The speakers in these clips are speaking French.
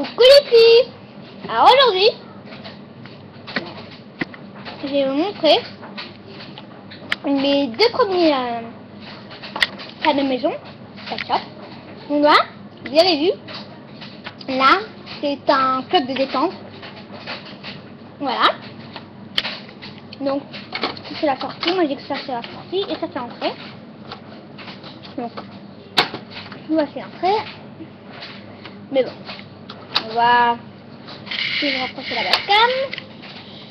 Coucou les filles. Alors aujourd'hui, je vais vous montrer mes deux premiers cas de maison, shop. Donc là, vous avez vu, là, c'est un club de détente. Voilà. Donc, c'est la sortie. Moi, je dis que ça, c'est la sortie. Et ça, c'est l'entrée. Donc, voici l'entrée. Mais bon, on va essayer de rapprocher la webcam.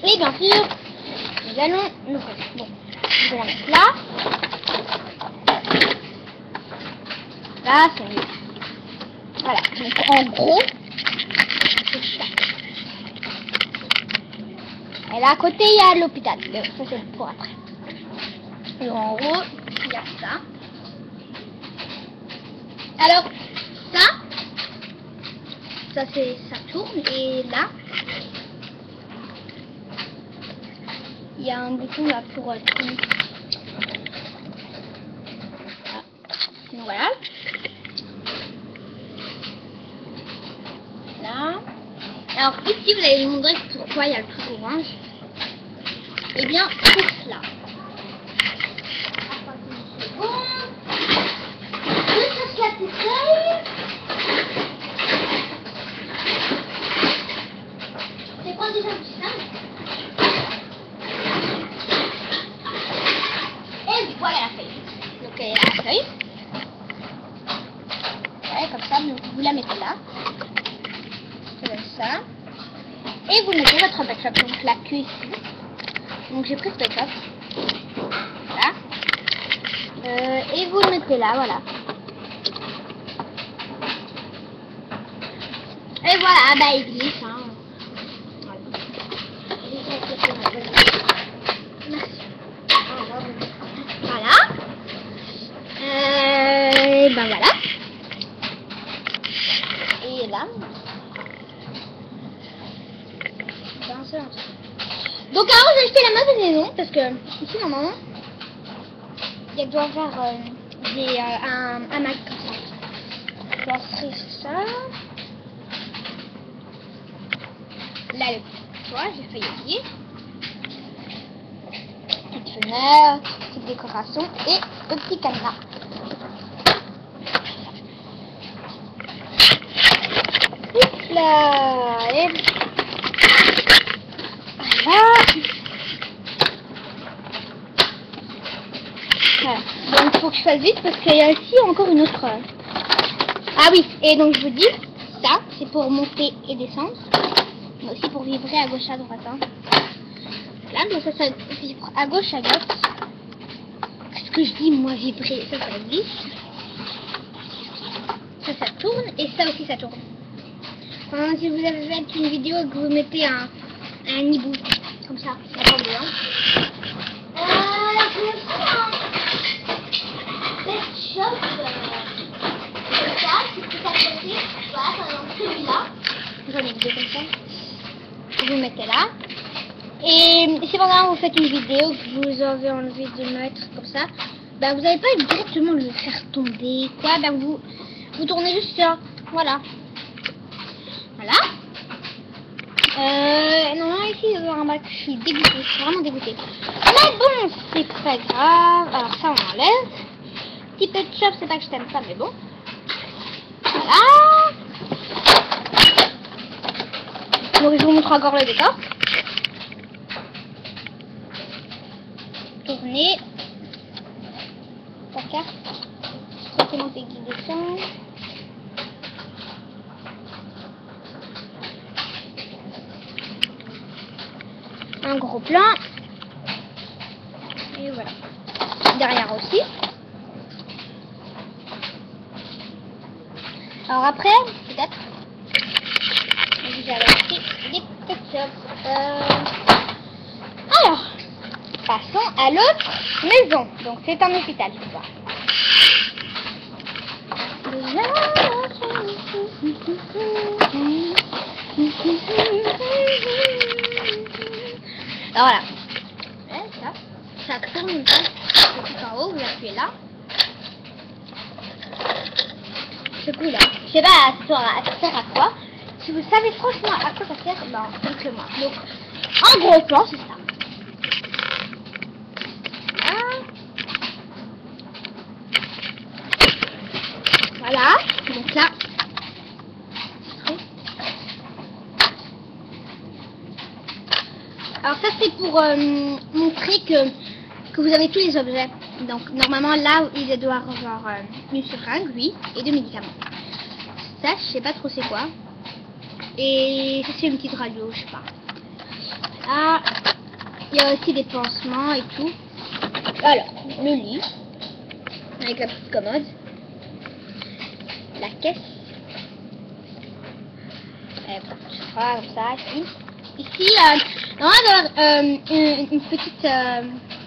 Et bien sûr, nous allons l'ouvrir. Bon, je vais la mettre là. Là, c'est mieux. Voilà, donc en gros, c'est ça. Et là à côté, il y a l'hôpital. Ça, c'est pour après. Et en gros, il y a ça. Alors, ça c'est, ça tourne. Et là, il y a un bouton là pour tourner. Donc voilà. Là. Alors ici, vous allez me demander pourquoi il y a le truc orange. Eh bien, c'est cela. C'est quoi déjà le système? Et voilà la feuille. Donc il y a la feuille. Ouais, comme ça, vous la mettez là. Comme ça. Et vous mettez votre backup, donc la queue ici. Donc j'ai pris ce backup. Voilà. Et vous le mettez là, voilà. Et voilà, bah il glisse. Hein. Voilà. Ben voilà. Et là. Donc alors j'ai acheté la mauvaise maison parce que ici normalement il doit y avoir un Mac comme ça. Alors c'est ça. Là le petit toit, j'ai failli oublier. Petite fenêtre, petite décoration et le petit cadenas. Hop là, et voilà. Voilà. Donc il faut que je fasse vite parce qu'il y a ici encore une autre. Ah oui, et donc je vous dis, ça c'est pour monter et descendre, mais aussi pour vibrer à gauche à droite. Hein. Là, donc ça vibre à gauche à droite. Ce que je dis, moi vibrer, ça glisse. Ça tourne et ça aussi ça tourne. Enfin, si vous avez fait une vidéo et que vous mettez un hibou comme ça, attendez hein. Je vais faire un pet shop. Ça, c'est tout à côté. Voilà, par exemple celui-là. J'en ai deux comme ça. Vous mettez là. Et si pendant vous faites une vidéo que vous avez envie de mettre comme ça, ben vous n'allez pas directement le faire tomber. Quoi, ben vous tournez juste ça. Voilà. Voilà. Non, ici, il y a un bac, je suis dégoûtée, je suis vraiment dégoûtée. Mais bon, c'est pas grave. Alors ça, on enlève. Petit pet shop, c'est pas que je t'aime pas, mais bon. Voilà. Donc, je vous montre encore le décor. Tournez. Ta carte. C'est mon qui descend. Un gros plan. Et voilà. Derrière aussi. Alors après, peut-être, vous avez acheté des ketchup. Alors, passons à l'autre maison. Donc c'est un hôpital, je vois. Alors voilà. Ça tourne tout en haut, vous appuyez là. Ce coup là. Je sais pas, ça sert à quoi. Si vous savez franchement à quoi ça sert, ben dites-le moi. Donc, en gros plan, c'est ça. Voilà. Donc là. Alors ça c'est pour montrer que vous avez tous les objets. Donc normalement là il doit avoir une seringue, oui, et 2 médicaments. Ça je sais pas trop c'est quoi. Et ça c'est une petite radio, je sais pas. Là il y a aussi des pansements et tout. Alors le lit avec la petite commode, la caisse, je crois comme ça ici. Ici, on va avoir une petite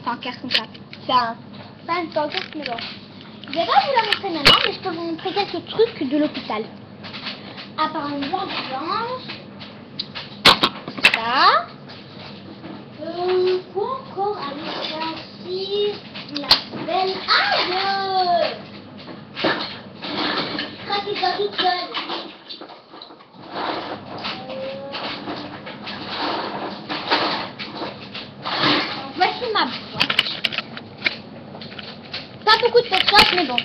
pancarte comme ça. C'est pas une pancarte, mais bon. Je vais pas vous la montrer maintenant, mais je peux vous montrer quelques trucs de l'hôpital. Apparemment, l'ambulance. Ça. Quoi encore? Allez, ça aussi. La belle. Aïe! Je crois qu'il va toute seule. Voici ma boîte. Pas beaucoup de personnes, mais bon.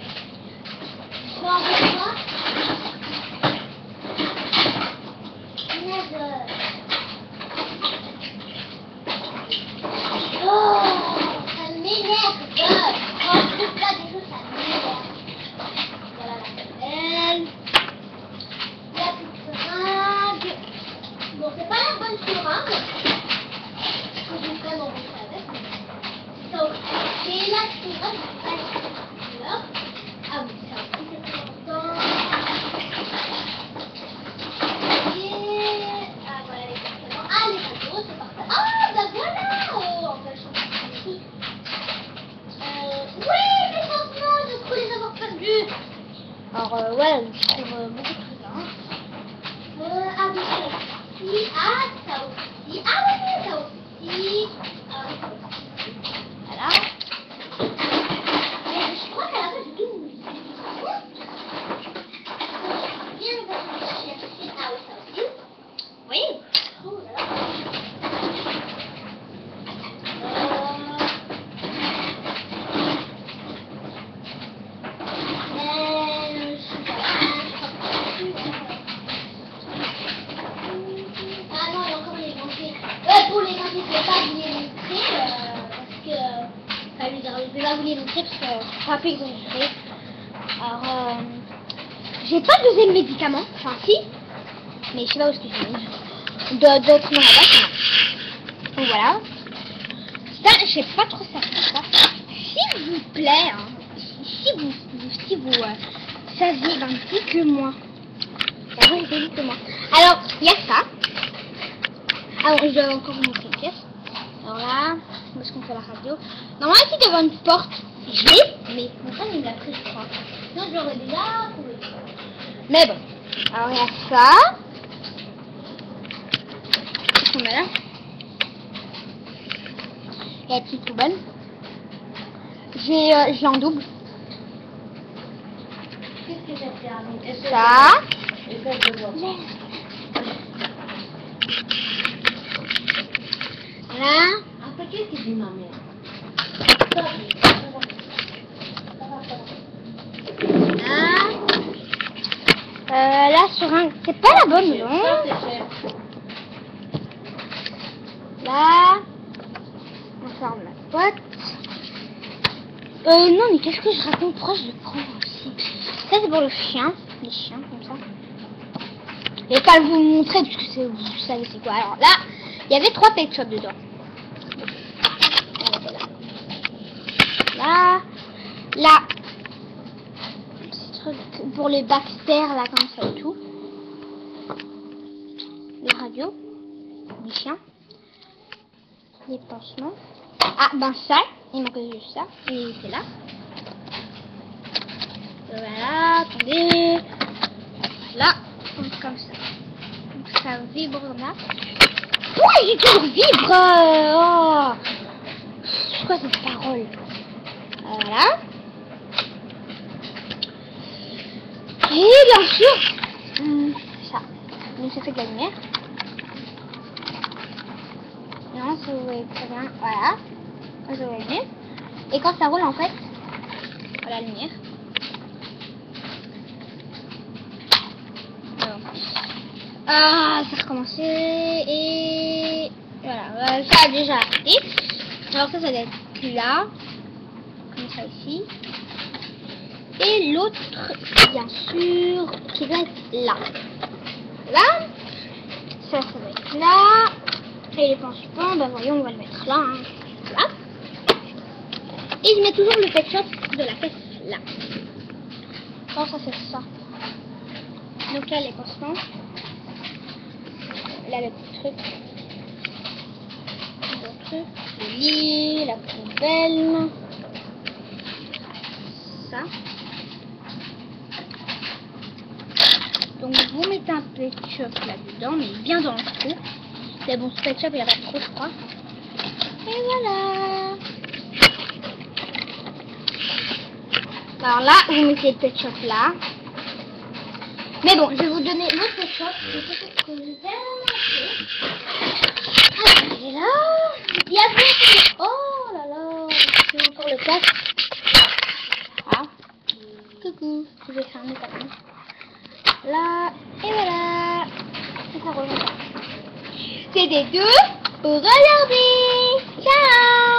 Oh, ça m'énerve. Quand je trouve pas des choses, ça m'énerve. Voilà la belle. La petite seringue. Bon, c'est pas la bonne seringue. J'ai vraiment envie avec. Donc, j'ai la seringue. Ah oui, ça aussi c'est important. Et... ah voilà, exactement. Ah, les cadeaux, c'est parfait. Ah, bah voilà. On va changer de truc. Oui, mais franchement, je crois les avoir perdus. Alors, ouais, je trouve beaucoup de trucs. Hein. Ah oui, ça aussi. Ah, ça aussi. Ah oui, ça aussi. Ah oui, ça aussi. Voilà. Mais je crois qu'à la fin, j'ai tout. Bien, on va chercher. Ah oui, ça aussi. Oui. Oh là là. Ah non, il y a encore les banquiers. Pour les banquiers, je ne vais pas vous les montrer parce que. Enfin, je vais pas vous les montrer parce que c'est pas plus exagéré. Alors, j'ai pas de deuxième médicament. Enfin, si. Mais je sais pas où est-ce que je mets. D'autres dans la boîte. Donc voilà. Ça, je sais pas trop ça. S'il vous plaît, hein, si vous saviez, ben dites-le-moi. Dites-le-moi. Alors, il y a ça. Ah bon, je dois encore vous montrer une pièce. Alors là, où est-ce qu'on fait la radio? Normalement, ici devant une porte, je l'ai, mais mon frère il l'a pris, je crois. Sinon, j'aurais déjà trouvé. Mais bon. Alors, il y a ça. Qu'est-ce qu'on a là? Il y a la petite poubelle. Je l'ai en double. Qu'est-ce que j'ai fait? Ça. Voilà. Après, qu'est-ce qu'il dit, ma mère? Là, sur un... c'est pas la bonne, non? Là, on ferme la boîte. Non, mais qu'est-ce que je raconte? Pourquoi je le prends aussi? Ça, c'est pour le chien. Les chiens, comme ça. Je vais pas vous montrer, parce que vous savez c'est quoi. Alors là, il y avait 3 pet shops dedans. Là, petit truc pour les Baxter, là, comme ça et tout. Les radios, les chiens, les pansements. Ah, ben ça, il manque juste ça, et c'est là. Voilà, attendez. Là, comme ça. Donc ça vibre là. Pourquoi j'ai toujours vibre? Oh, c'est quoi cette parole? Voilà. Et bien sûr, ça. Donc ça fait de la lumière. Non, ça vous voyez très bien. Voilà. Ça vous voyez mieux. Et quand ça roule en fait, voilà la lumière. Ah, ça a recommencé et voilà, ça a déjà arrêté. Alors ça doit être là, comme ça ici. Et l'autre, bien sûr, qui doit être là. Là, ça doit être là. Et les pansements, bah voyons, on va le mettre là. Hein. Là. Et je mets toujours le pet shop de la caisse là. Non, ça c'est ça. Donc là, les pansements. Là, le petit truc. Le truc. Le lit, la poubelle. Ça. Donc vous mettez un pet shop là-dedans, mais bien dans le trou. Mais bon, ce pet shop, il n'y a pas de trou, je crois. Et voilà. Alors là, vous mettez le pet shop là. Mais bon, je vais vous donner l'autre pet shop. Peut-être que je vais ah, il est là. Il y a plus. Oh là là. C'est encore le casque. Ah. Coucou. Je vais fermer ta main. Là. Et voilà. Et ça remonte. C'était tout pour aujourd'hui. Ciao.